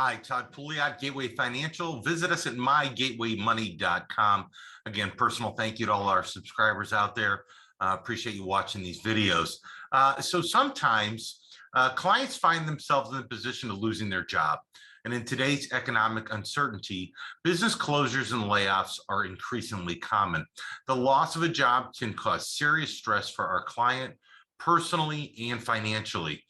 Hi, Todd Pouliot, Gateway Financial. Visit us at mygatewaymoney.com. Again, personal thank you to all our subscribers out there. Appreciate you watching these videos. So sometimes clients find themselves in a position of losing their job. And in today's economic uncertainty, business closures and layoffs are increasingly common. The loss of a job can cause serious stress for our client, personally and financially.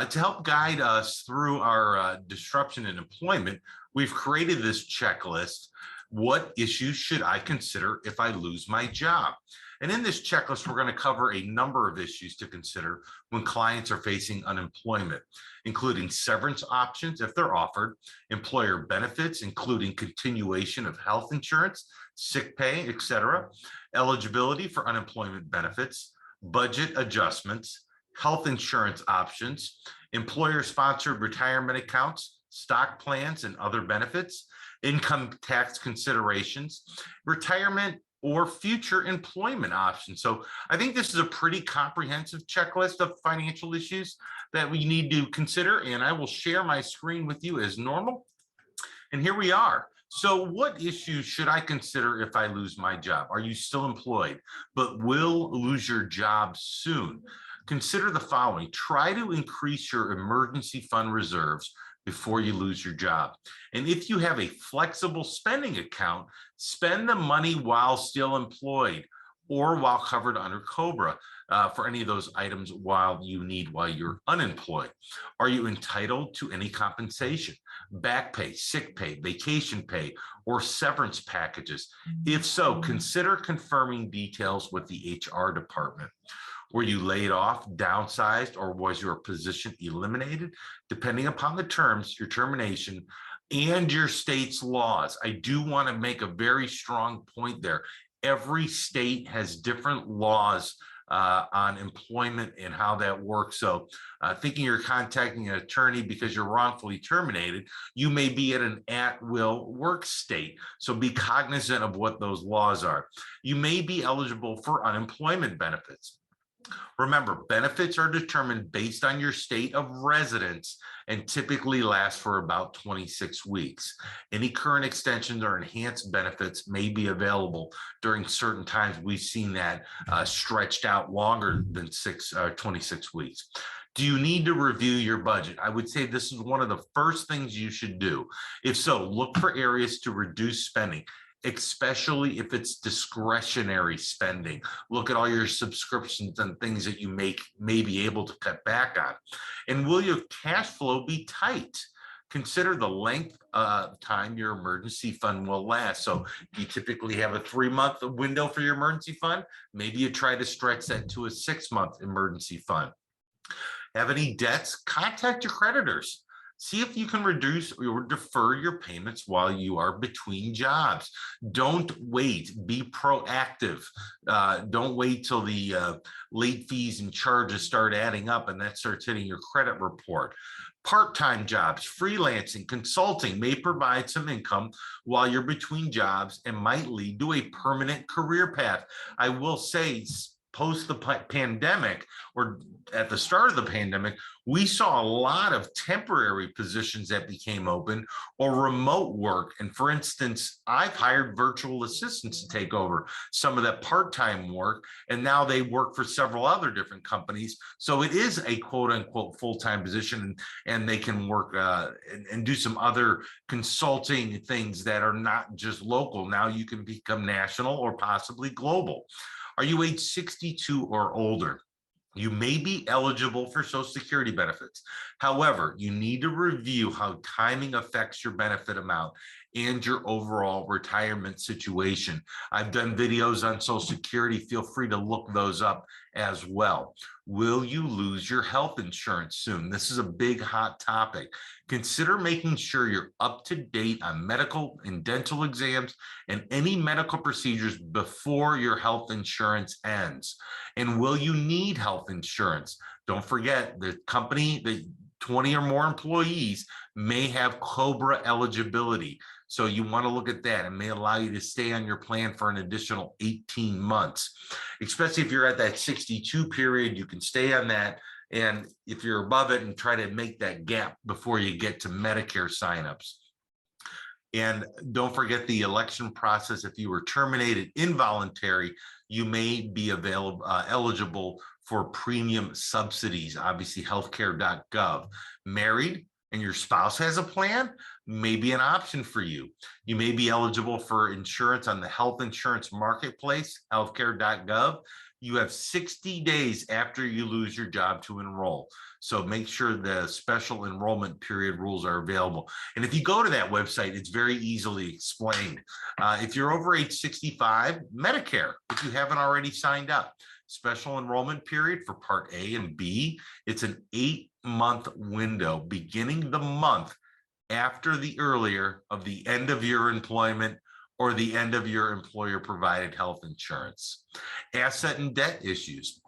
To help guide us through our disruption in employment, we've created this checklist. What issues should I consider if I lose my job? And in this checklist, we're going to cover a number of issues to consider when clients are facing unemployment, including severance options if they're offered, employer benefits, including continuation of health insurance, sick pay, etc., eligibility for unemployment benefits, budget adjustments, health insurance options, employer-sponsored retirement accounts, stock plans and other benefits, income tax considerations, retirement or future employment options. So I think this is a pretty comprehensive checklist of financial issues that we need to consider, and I will share my screen with you as normal. And here we are. So what issues should I consider if I lose my job? Are you still employed, but will lose your job soon? Consider the following. Try to increase your emergency fund reserves before you lose your job. And if you have a flexible spending account, spend the money while still employed or while covered under COBRA for any of those items while you're unemployed. Are you entitled to any compensation, back pay, sick pay, vacation pay, or severance packages? If so, consider confirming details with the HR department. Were you laid off, downsized, or was your position eliminated? Depending upon the terms, your termination, and your state's laws. I do want to make a very strong point there. Every state has different laws on employment and how that works. So thinking you're contacting an attorney because you're wrongfully terminated, you may be at an at-will work state. So be cognizant of what those laws are. You may be eligible for unemployment benefits. Remember, benefits are determined based on your state of residence and typically last for about 26 weeks. Any current extensions or enhanced benefits may be available during certain times. We've seen that stretched out longer than 26 weeks. Do you need to review your budget? I would say this is one of the first things you should do. If so, look for areas to reduce spending, especially if it's discretionary spending. Look at all your subscriptions and things that you may be able to cut back on. And will your cash flow be tight? Consider the length of time your emergency fund will last. So you typically have a 3-month window for your emergency fund. Maybe you try to stretch that to a 6-month emergency fund. Have any debts? Contact your creditors. See if you can reduce or defer your payments while you are between jobs. Don't wait. Be proactive. Don't wait till the late fees and charges start adding up and that starts hitting your credit report. Part-time jobs, freelancing, consulting may provide some income while you're between jobs and might lead to a permanent career path. I will say, post the pandemic or at the start of the pandemic, we saw a lot of temporary positions that became open or remote work. And for instance, I've hired virtual assistants to take over some of that part-time work, and now they work for several other different companies. So it is a quote unquote full-time position, and they can work and do some other consulting things that are not just local. Now you can become national or possibly global. Are you age 62 or older? You may be eligible for Social Security benefits. However, you need to review how timing affects your benefit amount and your overall retirement situation. I've done videos on Social Security. Feel free to look those up as well. Will you lose your health insurance soon? This is a big hot topic. Consider making sure you're up to date on medical and dental exams and any medical procedures before your health insurance ends. And will you need health insurance? Don't forget, the company, the 20 or more employees may have COBRA eligibility. So you want to look at that. It may allow you to stay on your plan for an additional 18 months, especially if you're at that 62 period. You can stay on that And if you're above it, and try to make that gap before you get to Medicare signups. And don't forget the election process. If you were terminated involuntary, you may be eligible for premium subsidies, obviously healthcare.gov. Married and your spouse has a plan, may be an option for you. You may be eligible for insurance on the health insurance marketplace, healthcare.gov. You have 60 days after you lose your job to enroll. So make sure the special enrollment period rules are available. And if you go to that website, it's very easily explained. If you're over age 65, Medicare, if you haven't already signed up, special enrollment period for Part A and B, it's an 8-month window beginning the month after the earlier of the end of your employment or the end of your employer provided health insurance. Asset and debt issues.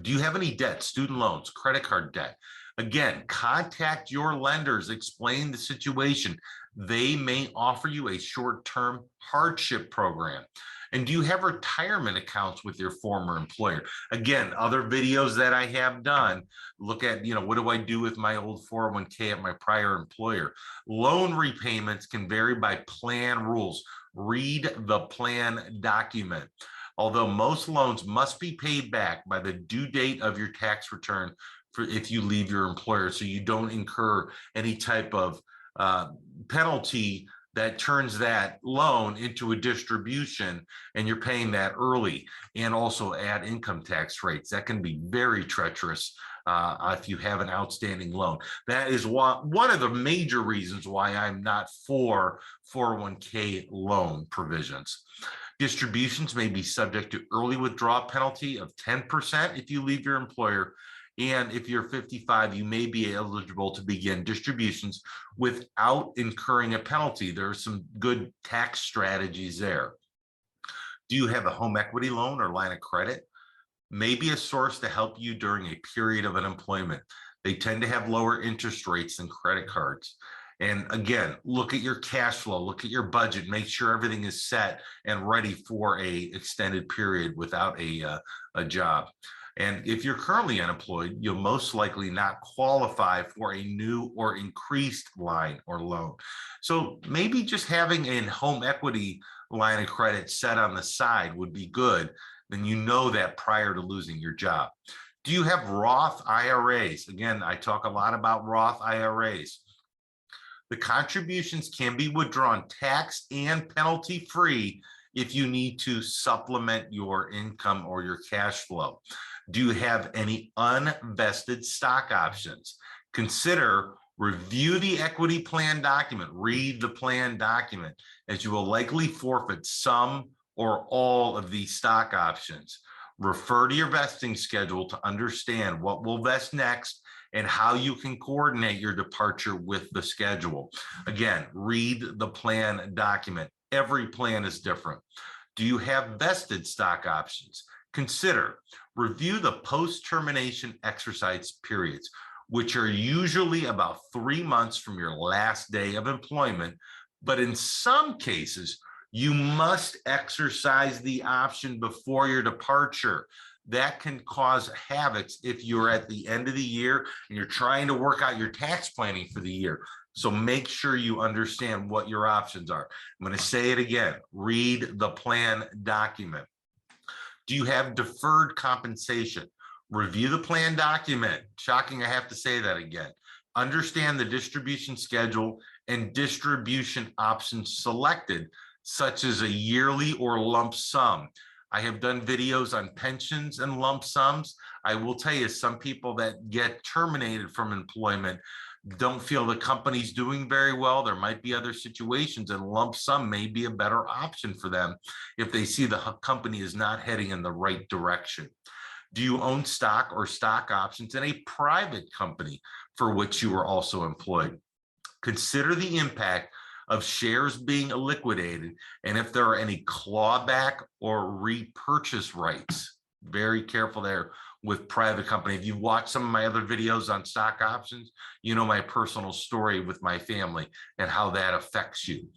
Do you have any debt, student loans, credit card debt? Again, contact your lenders, explain the situation. They may offer you a short-term hardship program. And do you have retirement accounts with your former employer? Again, other videos that I have done, look at, what do I do with my old 401k at my prior employer? Loan repayments can vary by plan rules. Read the plan document. Although most loans must be paid back by the due date of your tax return if you leave your employer, so you don't incur any type of penalty that turns that loan into a distribution and you're paying that early, and also add income tax rates. That can be very treacherous if you have an outstanding loan. That is one of the major reasons why I'm not for 401k loan provisions. Distributions may be subject to early withdrawal penalty of 10% if you leave your employer. And if you're 55, you may be eligible to begin distributions without incurring a penalty. There are some good tax strategies there. Do you have a home equity loan or line of credit? Maybe a source to help you during a period of unemployment. They tend to have lower interest rates than credit cards. And again, look at your cash flow, look at your budget, make sure everything is set and ready for a extended period without a job. And if you're currently unemployed, you'll most likely not qualify for a new or increased line or loan. So maybe just having a home equity line of credit set on the side would be good. Then you know that prior to losing your job. Do you have Roth IRAs? Again, I talk a lot about Roth IRAs. The contributions can be withdrawn tax and penalty free if you need to supplement your income or your cash flow. Do you have any unvested stock options? Review the equity plan document, read the plan document, as you will likely forfeit some or all of these stock options. Refer to your vesting schedule to understand what will vest next and how you can coordinate your departure with the schedule. Again, read the plan document. Every plan is different. Do you have vested stock options? Review the post-termination exercise periods, which are usually about 3 months from your last day of employment, but in some cases, you must exercise the option before your departure. That can cause havoc if you're at the end of the year and you're trying to work out your tax planning for the year. So make sure you understand what your options are. I'm going to say it again, read the plan document. Do you have deferred compensation? Review the plan document. Shocking, I have to say that again. Understand the distribution schedule and distribution options selected, such as a yearly or lump sum. I have done videos on pensions and lump sums. I will tell you, some people that get terminated from employment don't feel the company's doing very well. There might be other situations, and lump sum may be a better option for them if they see the company is not heading in the right direction. Do you own stock or stock options in a private company for which you are also employed? Consider the impact of shares being liquidated and if there are any clawback or repurchase rights. Very careful there with private company. If you've watched some of my other videos on stock options, you know my personal story with my family and how that affects you.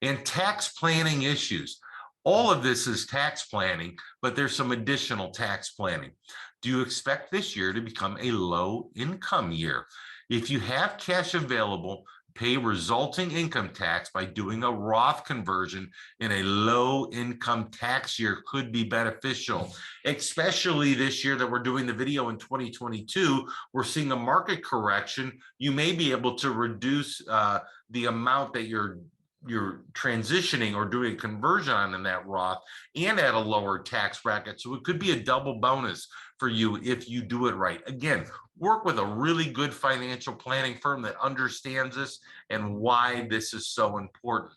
And tax planning issues. All of this is tax planning, but there's some additional tax planning. Do you expect this year to become a low income year? If you have cash available, pay resulting income tax by doing a Roth conversion in a low income tax year could be beneficial, especially this year that we're doing the video in 2022. We're seeing a market correction. You may be able to reduce the amount that you're transitioning or doing a conversion on in that Roth and at a lower tax bracket. So it could be a double bonus for you if you do it right. Again, work with a really good financial planning firm that understands this and why this is so important.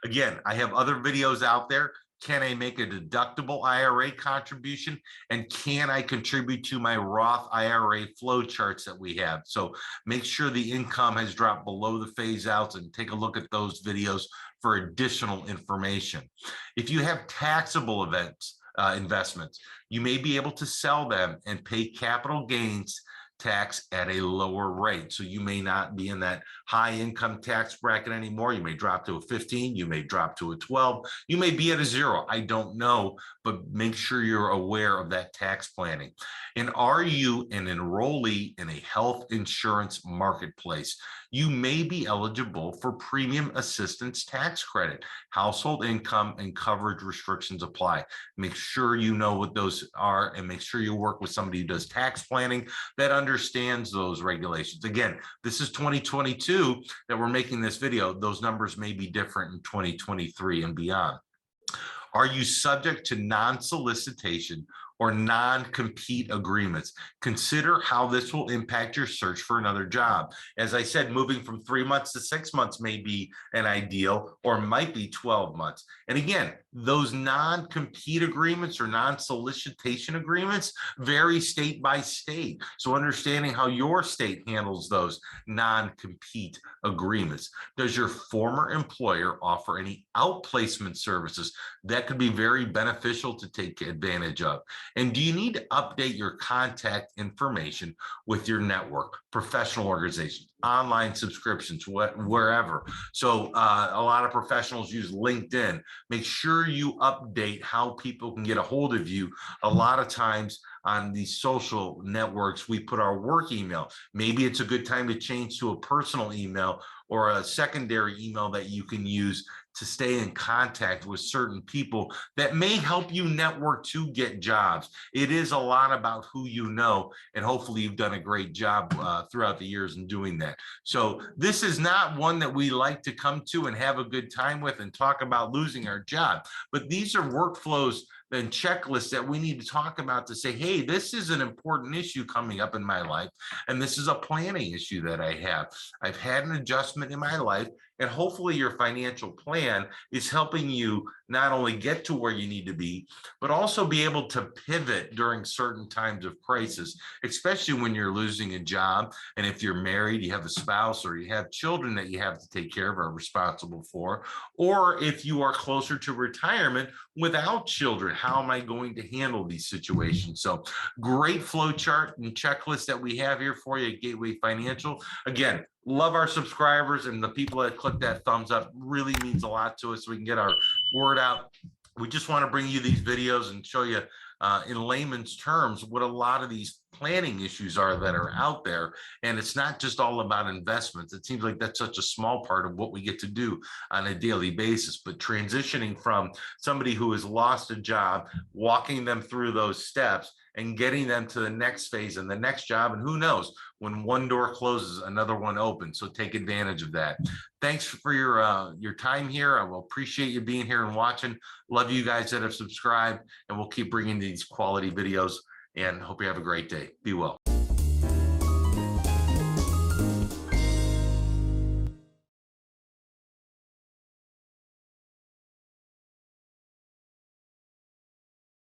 Again, I have other videos out there. Can I make a deductible IRA contribution? And can I contribute to my Roth IRA flow charts that we have? So make sure the income has dropped below the phase outs and take a look at those videos for additional information. If you have taxable investments, you may be able to sell them and pay capital gains tax at a lower rate. So you may not be in that high income tax bracket anymore. You may drop to a 15, you may drop to a 12, you may be at a 0. I don't know, but make sure you're aware of that tax planning. And are you an enrollee in a health insurance marketplace? You may be eligible for premium assistance tax credit. Household income and coverage restrictions apply. Make sure you know what those are and make sure you work with somebody who does tax planning that understands those regulations. Again, this is 2022 that we're making this video. Those numbers may be different in 2023 and beyond. Are you subject to non-solicitation or non-compete agreements? Consider how this will impact your search for another job. As I said, moving from 3 months to 6 months may be an ideal, or might be 12 months. And again, those non-compete agreements or non-solicitation agreements vary state by state. So understanding how your state handles those non-compete agreements. Does your former employer offer any outplacement services that could be very beneficial to take advantage of? And do you need to update your contact information with your network, professional organizations, online subscriptions, wherever? So a lot of professionals use LinkedIn. Make sure you update how people can get a hold of you. A lot of times on these social networks, we put our work email. Maybe it's a good time to change to a personal email or a secondary email that you can use to stay in contact with certain people that may help you network to get jobs. It is a lot about who you know, and hopefully you've done a great job throughout the years in doing that. So this is not one that we like to come to and have a good time with and talk about losing our job, but these are workflows and checklists that we need to talk about to say, hey, this is an important issue coming up in my life, and this is a planning issue that I have. I've had an adjustment in my life, and hopefully your financial plan is helping you not only get to where you need to be, but also be able to pivot during certain times of crisis, especially when you're losing a job. And if you're married, you have a spouse, or you have children that you have to take care of or are responsible for, or if you are closer to retirement without children, how am I going to handle these situations? So great flow chart and checklist that we have here for you at Gateway Financial. Again, love our subscribers, and the people that click that thumbs up really means a lot to us so we can get our word out. We just want to bring you these videos and show you in layman's terms what a lot of these planning issues are that are out there. And it's not just all about investments. It seems like that's such a small part of what we get to do on a daily basis, but transitioning from somebody who has lost a job, walking them through those steps and getting them to the next phase and the next job. And who knows, when one door closes, another one opens. So take advantage of that. Thanks for your time here. I will appreciate you being here and watching. Love you guys that have subscribed, and we'll keep bringing these quality videos, and hope you have a great day. Be well.